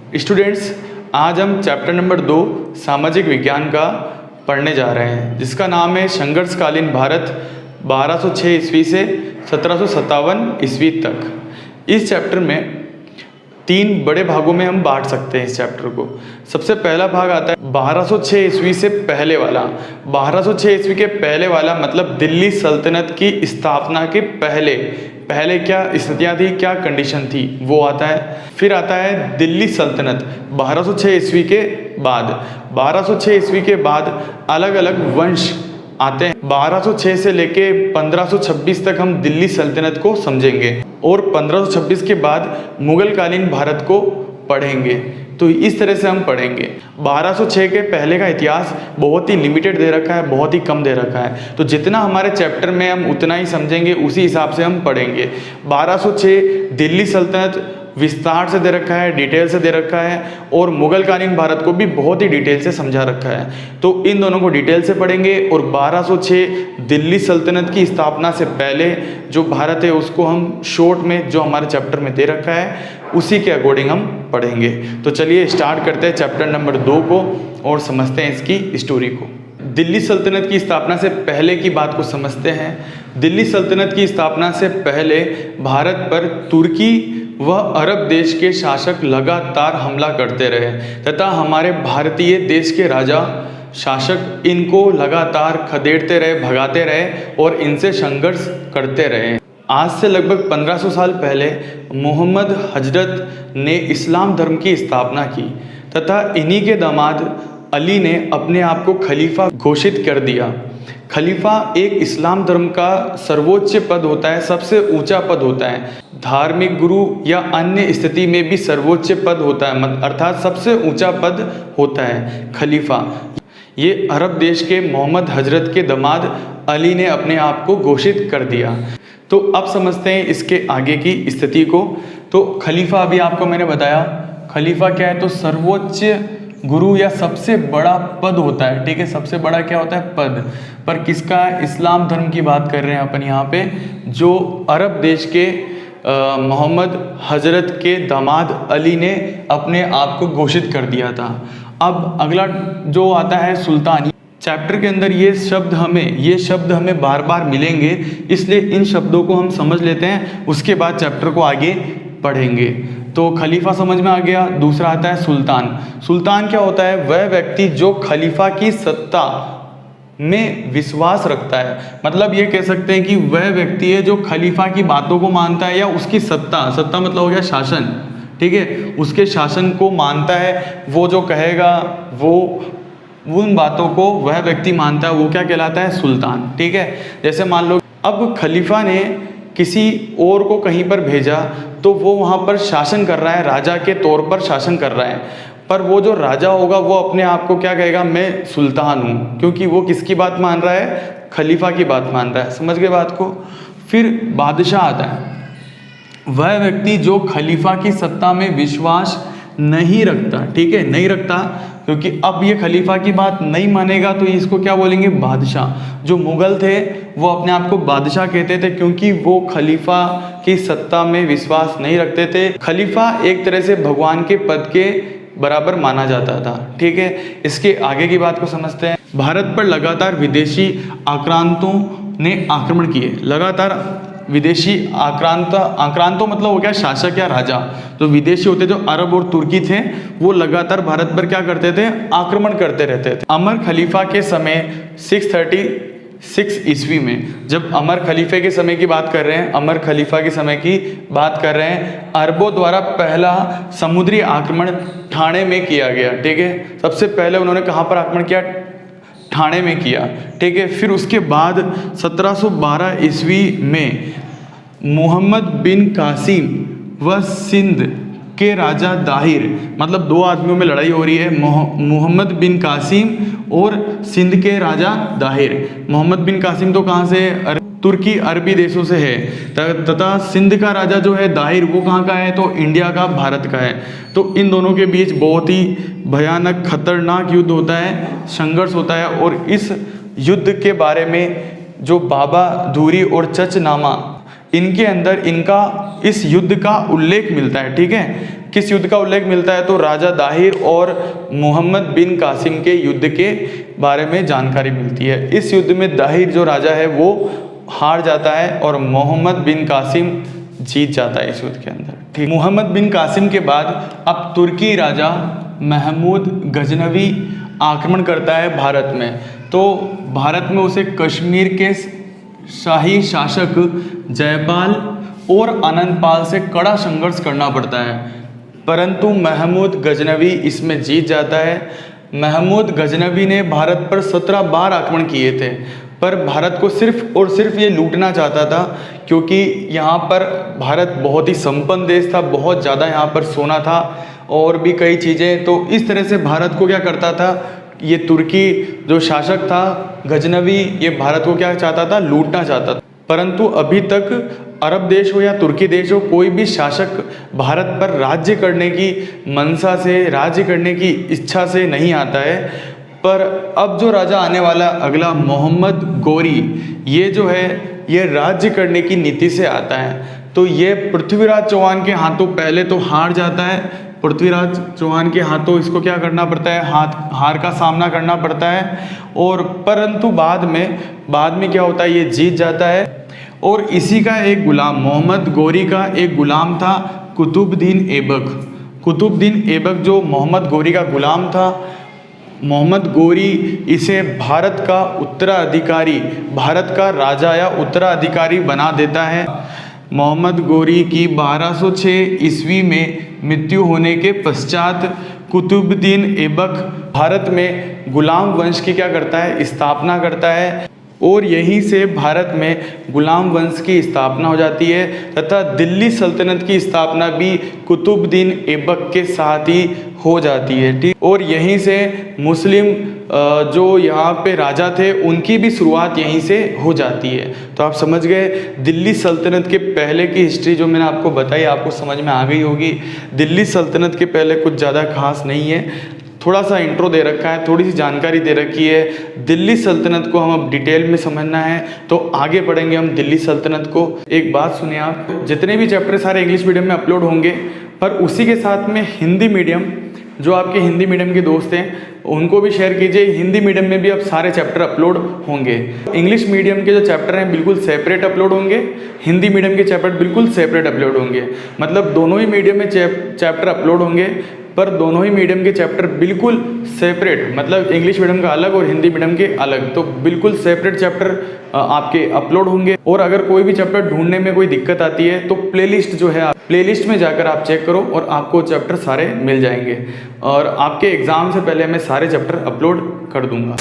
Students, आज हम chapter number 2 सामाजिक विज्ञान का पढ़ने जा रहे हैं, जिसका नाम है संघर्षकालीन भारत 1206 ईस्वी से 1757 ईस्वी तक। इस चैप्टर में 3 बड़े भागों में हम बांट सकते हैं इस चैप्टर को। सबसे पहला भाग आता है 1206 ईस्वी से पहले वाला। 1206 ईस्वी के पहले वाला मतलब दिल्ली सल्तनत की स्थापना के पहले क्या स्थितियाँ थी, क्या कंडीशन थी, वो आता है। फिर आता है दिल्ली सल्तनत 1206 ईस्वी के बाद। 1206 ईस्वी के बाद अलग अलग वंश आते हैं। 1206 से लेके 1526 तक हम दिल्ली सल्तनत को समझेंगे और 1526 के बाद मुगल कालीन भारत को पढ़ेंगे। तो इस तरह से हम पढ़ेंगे। 1206 के पहले का इतिहास बहुत ही लिमिटेड दे रखा है, बहुत ही कम दे रखा है। तो जितना हमारे चैप्टर में हम उतना ही समझेंगे, उसी हिसाब से हम पढ़ेंगे। 1206 दिल्ली सल्तनत विस्तार से दे रखा है, डिटेल से दे रखा है, और मुगल कालीन भारत को भी बहुत ही डिटेल से समझा रखा है। तो इन दोनों को डिटेल से पढ़ेंगे। और 1206 दिल्ली सल्तनत की स्थापना से पहले जो भारत है उसको हम शॉर्ट में जो हमारे चैप्टर में दे रखा है उसी के अकॉर्डिंग हम पढ़ेंगे। तो चलिए स्टार्ट करते हैं चैप्टर नंबर 2 को और समझते हैं इसकी स्टोरी को। दिल्ली सल्तनत की स्थापना से पहले की बात को समझते हैं। दिल्ली सल्तनत की स्थापना से पहले भारत पर तुर्की व अरब देश के शासक लगातार हमला करते रहे तथा हमारे भारतीय देश के राजा शासक इनको लगातार खदेड़ते रहे, भगाते रहे और इनसे संघर्ष करते रहे। आज से लगभग 1500 साल पहले मोहम्मद हजरत ने इस्लाम धर्म की स्थापना की तथा इन्हीं के दामाद अली ने अपने आप को खलीफा घोषित कर दिया। खलीफा एक इस्लाम धर्म का सर्वोच्च पद होता है, सबसे ऊंचा पद होता है। धार्मिक गुरु या अन्य स्थिति में भी सर्वोच्च पद होता है, अर्थात सबसे ऊंचा पद होता है खलीफा। ये अरब देश के मोहम्मद हजरत के दामाद अली ने अपने आप को घोषित कर दिया। तो अब समझते हैं इसके आगे की स्थिति को। तो खलीफा अभी आपको मैंने बताया, खलीफा क्या है, तो सर्वोच्च गुरु या सबसे बड़ा पद होता है। ठीक है, सबसे बड़ा क्या होता है, पद। पर किसका, इस्लाम धर्म की बात कर रहे हैं अपन यहाँ पे, जो अरब देश के मोहम्मद हजरत के दामाद अली ने अपने आप को घोषित कर दिया था। अब अगला जो आता है सुल्तान। चैप्टर के अंदर ये शब्द हमें बार बार मिलेंगे, इसलिए इन शब्दों को हम समझ लेते हैं, उसके बाद चैप्टर को आगे पढ़ेंगे। तो खलीफा समझ में आ गया। दूसरा आता है सुल्तान। सुल्तान क्या होता है, वह व्यक्ति जो खलीफा की सत्ता में विश्वास रखता है। मतलब ये कह सकते हैं कि वह व्यक्ति है जो खलीफा की बातों को मानता है या उसकी सत्ता मतलब हो गया शासन। ठीक है, उसके शासन को मानता है, वो जो कहेगा वो उन बातों को वह व्यक्ति मानता है, वो क्या कहलाता है, सुल्तान। ठीक है, जैसे मान लो अब खलीफा ने किसी और को कहीं पर भेजा तो वो वहाँ पर शासन कर रहा है, राजा के तौर पर शासन कर रहा है, पर वो जो राजा होगा वो अपने आप को क्या कहेगा, मैं सुल्तान हूँ, क्योंकि वो किसकी बात मान रहा है, खलीफा की बात मान रहा है। समझ गए बात को। फिर बादशाह आता है, वह व्यक्ति जो खलीफा की सत्ता में विश्वास नहीं रखता। ठीक है, नहीं रखता, क्योंकि अब ये खलीफा की बात नहीं मानेगा तो इसको क्या बोलेंगे, बादशाह। जो मुगल थे वो अपने आप को बादशाह कहते थे, क्योंकि वो खलीफा की सत्ता में विश्वास नहीं रखते थे। खलीफा एक तरह से भगवान के पद के बराबर माना जाता था। ठीक है, इसके आगे की बात को समझते हैं। भारत पर लगातार विदेशी आक्रांतों ने आक्रमण किए। लगातार विदेशी आक्रांतों मतलब हो गया शासक या राजा। जो विदेशी होते, जो अरब और तुर्की थे, वो लगातार भारत पर क्या करते थे, आक्रमण करते रहते थे। अमर खलीफा के समय 636 ईस्वी में, जब अमर खलीफे के समय की बात कर रहे हैं, अमर खलीफा के समय की बात कर रहे हैं, अरबों द्वारा पहला समुद्री आक्रमण ठाणे में किया गया। ठीक है, सबसे पहले उन्होंने कहाँ पर आक्रमण किया, ठाणे में किया। ठीक है, फिर उसके बाद 1712 ईस्वी में मोहम्मद बिन कासिम व सिंध के राजा दाहिर, मतलब 2 आदमियों में लड़ाई हो रही है, मोहम्मद बिन कासिम और सिंध के राजा दाहिर। मोहम्मद बिन कासिम तो कहाँ से, तुर्की अरबी देशों से है, तथा सिंध का राजा जो है दाहिर, वो कहाँ का है, तो इंडिया का, भारत का है। तो इन दोनों के बीच बहुत ही भयानक खतरनाक युद्ध होता है, संघर्ष होता है। और इस युद्ध के बारे में जो बाबा धूरी और चचनामा इनके अंदर इनका इस युद्ध का उल्लेख मिलता है। ठीक है, किस युद्ध का उल्लेख मिलता है? तो राजा दाहिर और मोहम्मद बिन कासिम के युद्ध के बारे में जानकारी मिलती है। इस युद्ध में दाहिर जो राजा है वो हार जाता है और मोहम्मद बिन कासिम जीत जाता है इस युद्ध के अंदर। ठीक, मोहम्मद बिन कासिम के बाद अब तुर्की राजा महमूद गजनवी आक्रमण करता है भारत में। तो भारत में उसे कश्मीर के शाही शासक जयपाल और आनंदपाल से कड़ा संघर्ष करना पड़ता है, परंतु महमूद गजनवी इसमें जीत जाता है। महमूद गजनवी ने भारत पर 17 बार आक्रमण किए थे, पर भारत को सिर्फ और सिर्फ ये लूटना चाहता था, क्योंकि यहाँ पर भारत बहुत ही संपन्न देश था, बहुत ज़्यादा यहाँ पर सोना था और भी कई चीज़ें। तो इस तरह से भारत को क्या करता था, ये तुर्की जो शासक था गजनवी, ये भारत को क्या चाहता था, लूटना चाहता था। परंतु अभी तक अरब देश हो या तुर्की देश हो, कोई भी शासक भारत पर राज्य करने की मंशा से, राज्य करने की इच्छा से नहीं आता है। पर अब जो राजा आने वाला अगला मोहम्मद गोरी, ये जो है ये राज्य करने की नीति से आता है। तो ये पृथ्वीराज चौहान के हाथों पहले तो हार जाता है। पृथ्वीराज चौहान के हाथों इसको क्या करना पड़ता है, हार का सामना करना पड़ता है। और परंतु बाद में क्या होता है, ये जीत जाता है। और इसी का एक गुलाम, मोहम्मद गोरी का एक गुलाम था कुतुबुद्दीन ऐबक। कुतुबुद्दीन ऐबक जो मोहम्मद गोरी का गुलाम था, मोहम्मद गोरी इसे भारत का उत्तराधिकारी, भारत का राजा या उत्तराधिकारी बना देता है। मोहम्मद गोरी की 1206 ईस्वी में मृत्यु होने के पश्चात कुतुबुद्दीन ऐबक भारत में गुलाम वंश की क्या करता है, स्थापना करता है। और यहीं से भारत में गुलाम वंश की स्थापना हो जाती है तथा दिल्ली सल्तनत की स्थापना भी कुतुबुद्दीन ऐबक के साथ ही हो जाती है। ठीक, और यहीं से मुस्लिम जो यहाँ पे राजा थे उनकी भी शुरुआत यहीं से हो जाती है। तो आप समझ गए दिल्ली सल्तनत के पहले की हिस्ट्री जो मैंने आपको बताई, आपको समझ में आ गई होगी। दिल्ली सल्तनत के पहले कुछ ज़्यादा खास नहीं है, थोड़ा सा इंट्रो दे रखा है, थोड़ी सी जानकारी दे रखी है। दिल्ली सल्तनत को हम अब डिटेल में समझना है तो आगे बढ़ेंगे हम दिल्ली सल्तनत को। एक बात सुनिए आप, जितने भी चैप्टर सारे इंग्लिश मीडियम में अपलोड होंगे, पर उसी के साथ में हिंदी मीडियम, जो आपके हिंदी मीडियम के दोस्त हैं उनको भी शेयर कीजिए। हिंदी मीडियम में भी अब सारे चैप्टर अपलोड होंगे। इंग्लिश मीडियम के जो चैप्टर हैं बिल्कुल सेपरेट अपलोड होंगे, हिंदी मीडियम के चैप्टर बिल्कुल सेपरेट अपलोड होंगे। मतलब दोनों ही मीडियम में चैप्टर अपलोड होंगे, पर दोनों ही मीडियम के चैप्टर बिल्कुल सेपरेट, मतलब इंग्लिश मीडियम का अलग और हिंदी मीडियम के अलग, तो बिल्कुल सेपरेट चैप्टर आपके अपलोड होंगे। और अगर कोई भी चैप्टर ढूंढने में कोई दिक्कत आती है तो प्लेलिस्ट जो है, प्लेलिस्ट में जाकर आप चेक करो और आपको चैप्टर सारे मिल जाएंगे। और आपके एग्ज़ाम से पहले मैं सारे चैप्टर अपलोड कर दूंगा।